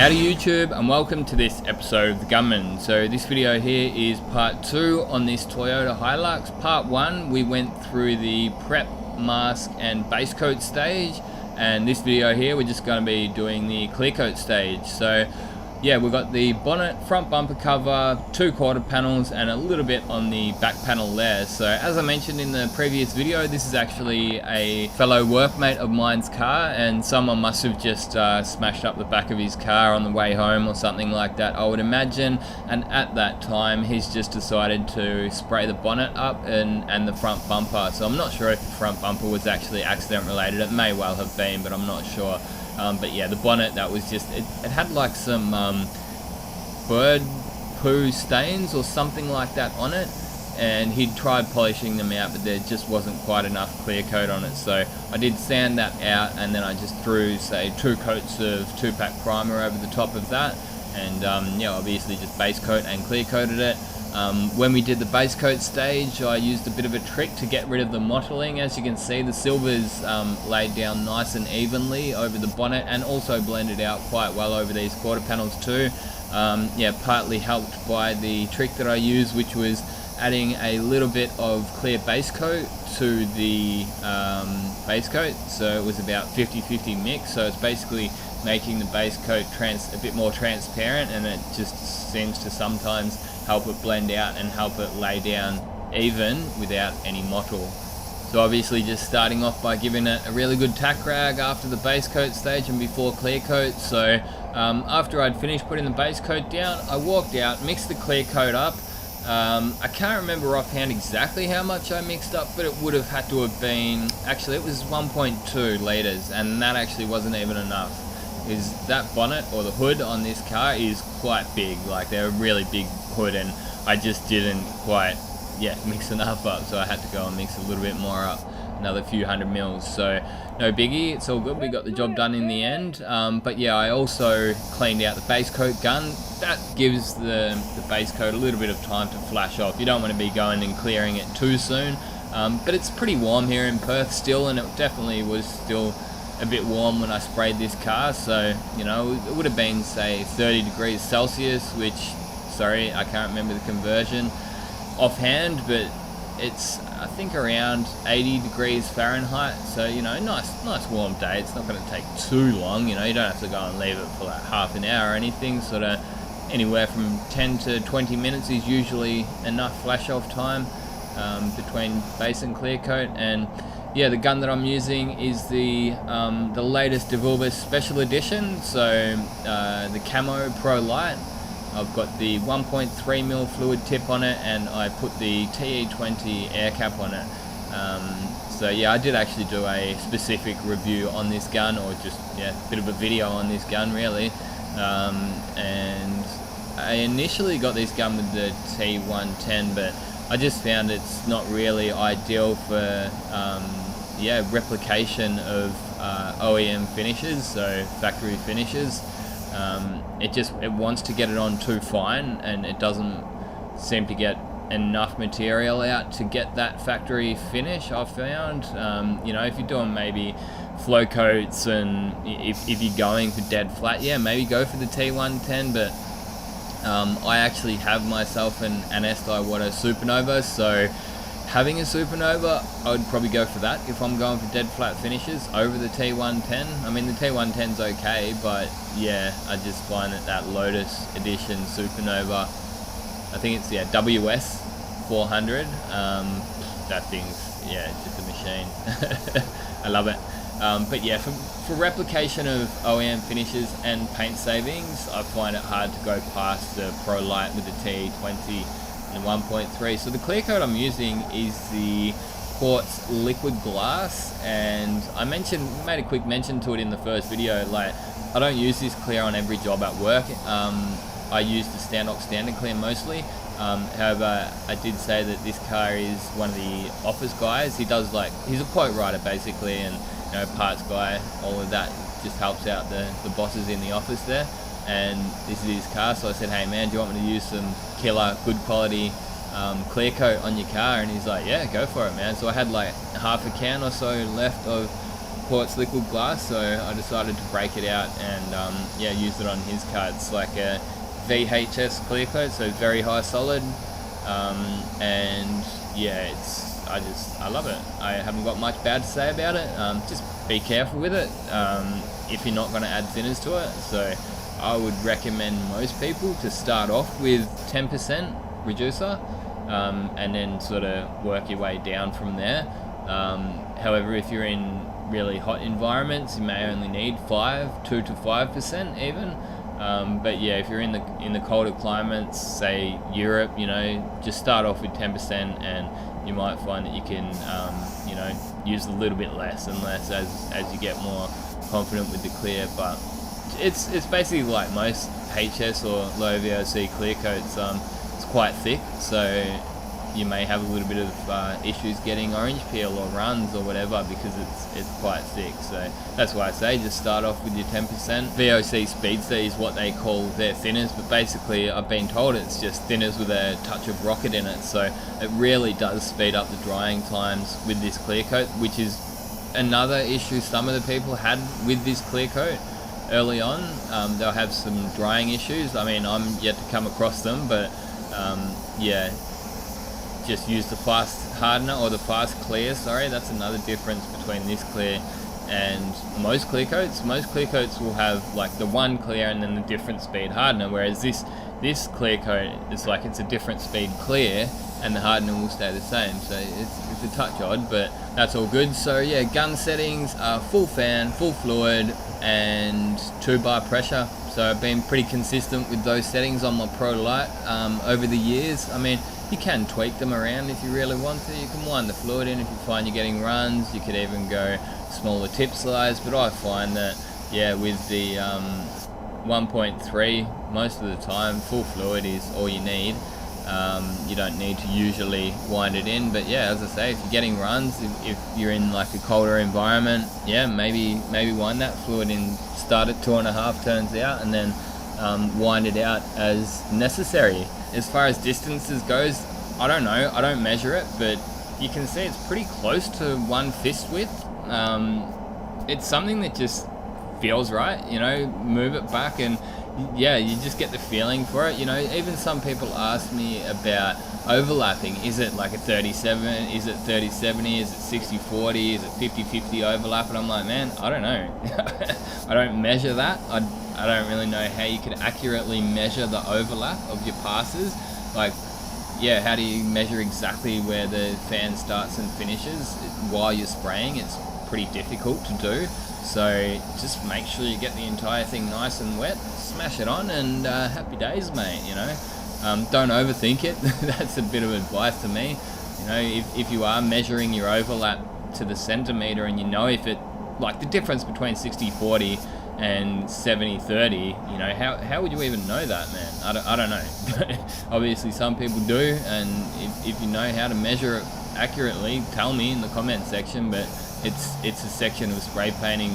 Howdy YouTube, and welcome to this episode of the Gunman. So this video here is part 2 on this Toyota Hilux. Part 1 we went through the prep, mask and base coat stage, and this video here we're just going to be doing the clear coat stage. So yeah, we've got the bonnet, front bumper cover, 2 quarter panels and a little bit on the back panel there. So as I mentioned in the previous video, this is actually a fellow workmate of mine's car, and someone must have just smashed up the back of his car on the way home or something like that, I would imagine. And at that time he's just decided to spray the bonnet up and the front bumper. So I'm not sure if the front bumper was actually accident related. It may well have been, but I'm not sure. But yeah, the bonnet, that was just, it had like some bird poo stains or something like that on it, and he'd tried polishing them out, but there just wasn't quite enough clear coat on it. So I did sand that out, and then I just threw, say, 2 coats of 2-pack primer over the top of that, and yeah, obviously just base coat and clear coated it. When we did the base coat stage, I used a bit of a trick to get rid of the mottling. As you can see, the silver's laid down nice and evenly over the bonnet, and also blended out quite well over these quarter panels too. Yeah, partly helped by the trick that I used, which was adding a little bit of clear base coat to the base coat. So it was about 50-50 mix, so it's basically making the base coat a bit more transparent, and it just seems to sometimes help it blend out and help it lay down even without any mottle. So obviously just starting off by giving it a really good tack rag after the base coat stage and before clear coat. So after I'd finished putting the base coat down, I walked out, mixed the clear coat up. I can't remember offhand exactly how much I mixed up, but it would have had to have been, actually it was 1.2 litres, and that actually wasn't even enough. Is that bonnet, or the hood on this car, is quite big. Like, they're a really big hood, and I just didn't quite mix enough up, so I had to go and mix a little bit more up, another few hundred mils. So no biggie, it's all good, we got the job done in the end. But yeah, I also cleaned out the base coat gun. That gives the base coat a little bit of time to flash off. You don't want to be going and clearing it too soon, but it's pretty warm here in Perth still, and it definitely was still a bit warm when I sprayed this car. So, you know, it would have been, say, 30 degrees Celsius, which, sorry, I can't remember the conversion offhand, but it's, I think, around 80 degrees Fahrenheit. So, you know, nice warm day. It's not going to take too long, you know, you don't have to go and leave it for like half an hour or anything. Sort of anywhere from 10 to 20 minutes is usually enough flash off time between base and clear coat. And yeah, the gun that I'm using is the latest Devilbus Special Edition, so the Camo Pro Light. I've got the 1.3mm fluid tip on it, and I put the TE20 air cap on it. So yeah, I did actually do a specific review on this gun, or just a bit of a video on this gun really. And I initially got this gun with the T110, but I just found it's not really ideal for replication of OEM finishes, so factory finishes. It wants to get it on too fine, and it doesn't seem to get enough material out to get that factory finish, I've found. You know, if you're doing maybe flow coats, and if you're going for dead flat, yeah, maybe go for the T110, but I actually have myself an SDI Water Supernova, so having a Supernova, I would probably go for that if I'm going for dead flat finishes over the T110. I mean, the T110's okay, but yeah, I just find that Lotus Edition Supernova, I think it's WS 400, that thing's, just a machine. I love it. But yeah, for replication of OEM finishes and paint savings, I find it hard to go past the Pro Light with the TE20 and 1.3. So the clear coat I'm using is the Quartz Liquid Glass, and I made a quick mention to it in the first video. Like, I don't use this clear on every job at work. I use the Standard Clear mostly. However, I did say that this car is one of the office guys. He's a quote writer basically, and you know, parts guy, all of that just helps out the bosses in the office there. And this is his car, so I said, hey man, do you want me to use some killer, good quality clear coat on your car? And he's like, yeah, go for it man. So I had like half a can or so left of supports liquid glass, so I decided to break it out and yeah, use it on his car. It's like a VHS clear coat, so very high solid, and yeah, I love it. I haven't got much bad to say about it. Just be careful with it if you're not going to add thinners to it. So I would recommend most people to start off with 10% reducer, and then sort of work your way down from there. However, if you're in really hot environments, you may only need 2 to 5% even. But yeah, if you're in the colder climates, say Europe, you know, just start off with 10%, and you might find that you can, you know, use a little bit less and less as you get more confident with the clear. But it's basically like most HS or low VOC clear coats. It's quite thick, so you may have a little bit of issues getting orange peel or runs or whatever because it's quite thick. So that's why I say just start off with your 10%. VOC Speedster is what they call their thinners, but basically I've been told it's just thinners with a touch of rocket in it. So it really does speed up the drying times with this clear coat, which is another issue some of the people had with this clear coat early on. They'll have some drying issues. I mean, I'm yet to come across them, but yeah, just use the fast hardener or the fast clear. Sorry, that's another difference between this clear and most clear coats. Most clear coats will have like the one clear and then the different speed hardener, whereas this clear coat is like it's a different speed clear and the hardener will stay the same. So it's a touch odd, but that's all good. So yeah, gun settings are full fan, full fluid, and 2-bar pressure. So I've been pretty consistent with those settings on my Pro Light over the years. I mean, you can tweak them around if you really want to. You can wind the fluid in if you find you're getting runs. You could even go smaller tip size, but I find that, yeah, with the 1.3, most of the time, full fluid is all you need. You don't need to usually wind it in, but yeah, as I say, if you're getting runs, if you're in like a colder environment, yeah, maybe wind that fluid in, start at 2.5 turns out, and then wind it out as necessary. As far as distances goes, I don't know, I don't measure it, but you can see it's pretty close to one fist width. It's something that just feels right, you know, move it back and yeah, you just get the feeling for it. You know, even some people ask me about overlapping. Is it like a 37? Is it 30-70? Is it 60-40? Is it 50-50 overlap? And I'm like, man, I don't know. I don't measure that. I don't really know how you could accurately measure the overlap of your passes. Like, yeah, how do you measure exactly where the fan starts and finishes while you're spraying? It's pretty difficult to do. So just make sure you get the entire thing nice and wet, smash it on, and happy days, mate, you know. Don't overthink it. That's a bit of advice to me. You know, if you are measuring your overlap to the centimeter and you know if it, like the difference between 60-40 and 70-30, you know, how would you even know that, man? I don't know. Obviously some people do, and if you know how to measure it accurately, tell me in the comment section, but it's a section of spray painting,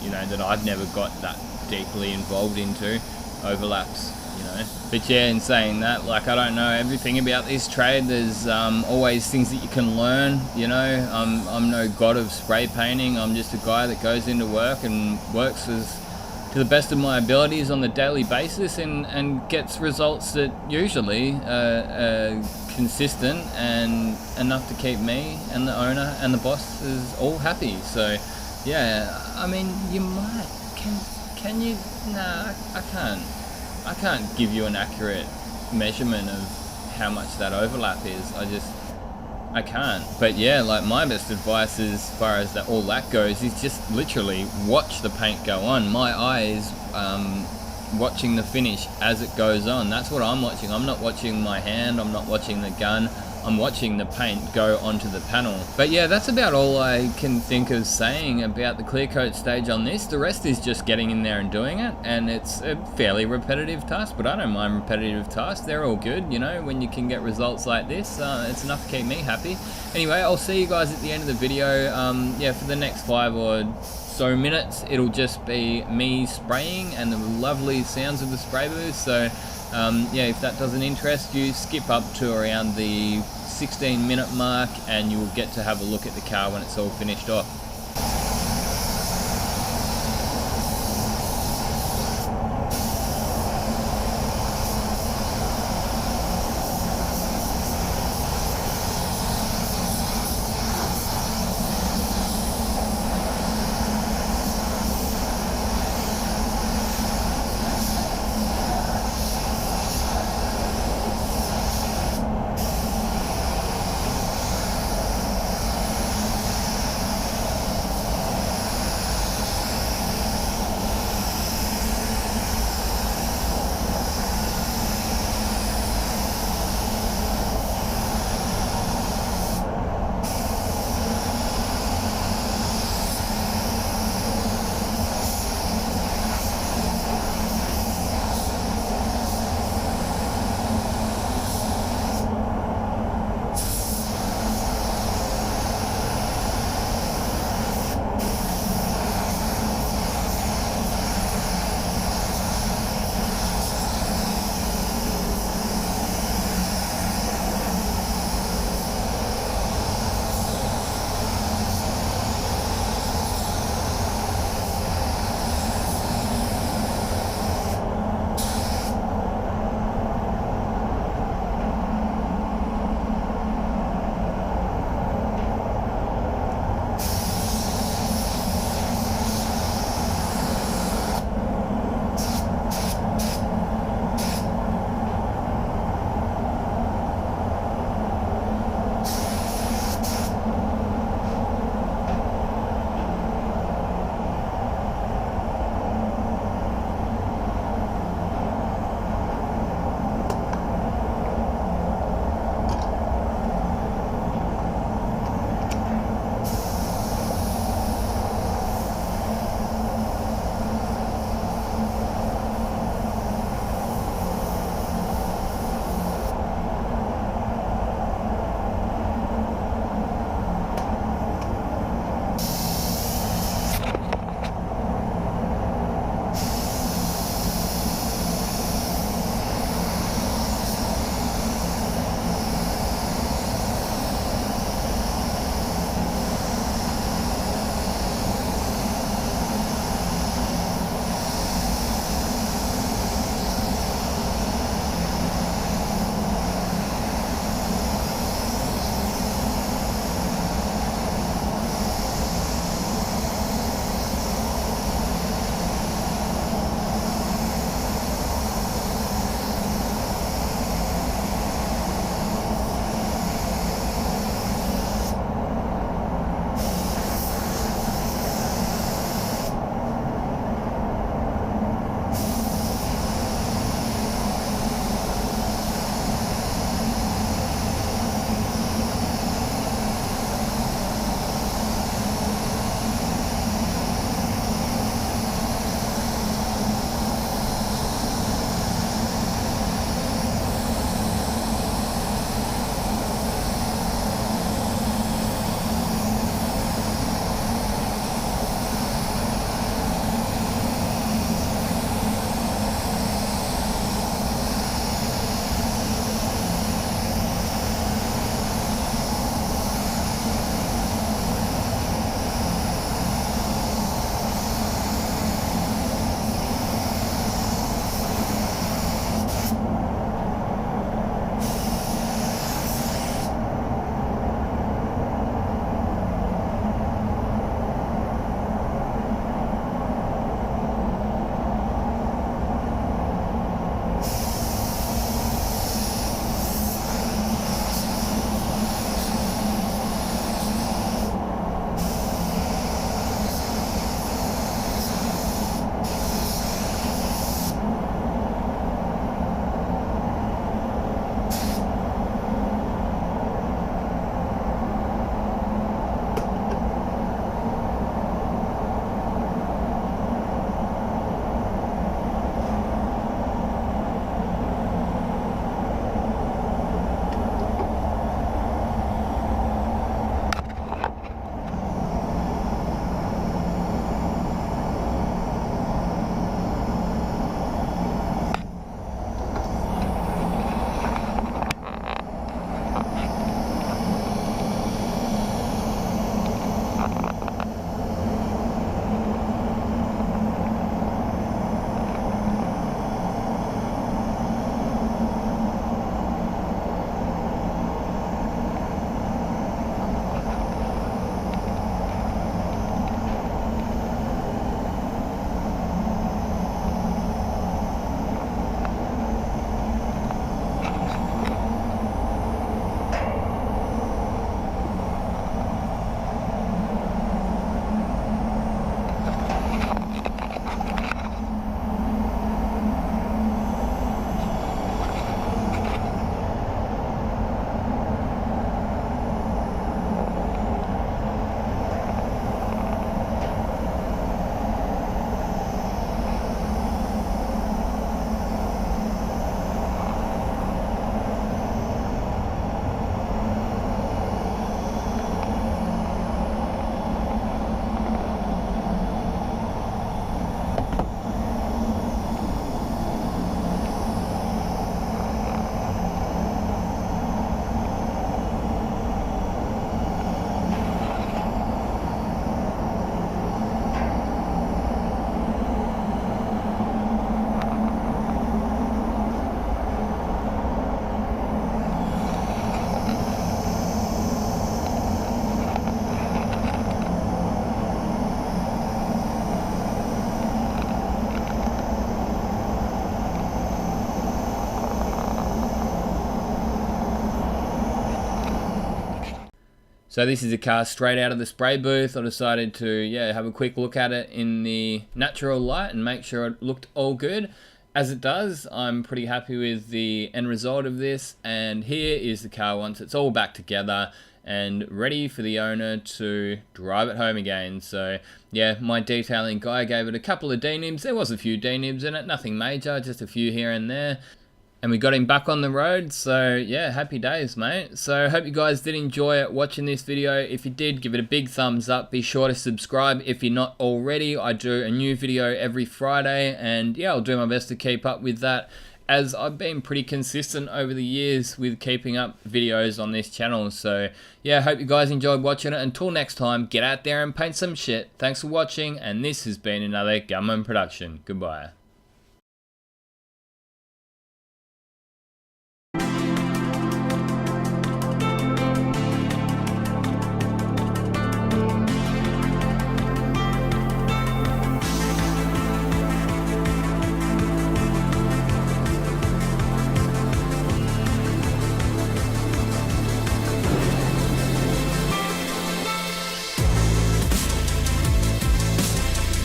you know, that I've never got that deeply involved into, overlaps, you know. But yeah, in saying that, like, I don't know everything about this trade. There's always things that you can learn, you know. I'm no god of spray painting. I'm just a guy that goes into work and works to the best of my abilities on the daily basis and gets results that usually are consistent and enough to keep me and the owner and the boss is all happy. So yeah, I mean, you might, can you? Nah, I can't give you an accurate measurement of how much that overlap is. I can't. But yeah, like my best advice as far as all that goes is just literally watch the paint go on. My eye is watching the finish as it goes on. That's what I'm watching. I'm not watching my hand, I'm not watching the gun, I'm watching the paint go onto the panel. But yeah, that's about all I can think of saying about the clear coat stage on this. The rest is just getting in there and doing it, and it's a fairly repetitive task, but I don't mind repetitive tasks. They're all good, you know, when you can get results like this. It's enough to keep me happy. Anyway, I'll see you guys at the end of the video. Yeah, for the next 5 or so minutes, it'll just be me spraying and the lovely sounds of the spray booth. So yeah, if that doesn't interest you, skip up to around the 16-minute mark and you'll get to have a look at the car when it's all finished off. So this is a car straight out of the spray booth. I decided to have a quick look at it in the natural light and make sure it looked all good. As it does, I'm pretty happy with the end result of this, and here is the car once it's all back together and ready for the owner to drive it home again. So yeah, my detailing guy gave it a couple of D-nibs. There was a few D-nibs in it, nothing major, just a few here and there. And we got him back on the road, so yeah, happy days, mate. So I hope you guys did enjoy watching this video. If you did, give it a big thumbs up. Be sure to subscribe if you're not already. I do a new video every Friday, and yeah, I'll do my best to keep up with that, as I've been pretty consistent over the years with keeping up videos on this channel. So yeah, hope you guys enjoyed watching it. Until next time, get out there and paint some shit. Thanks for watching, and this has been another Gunman production. Goodbye.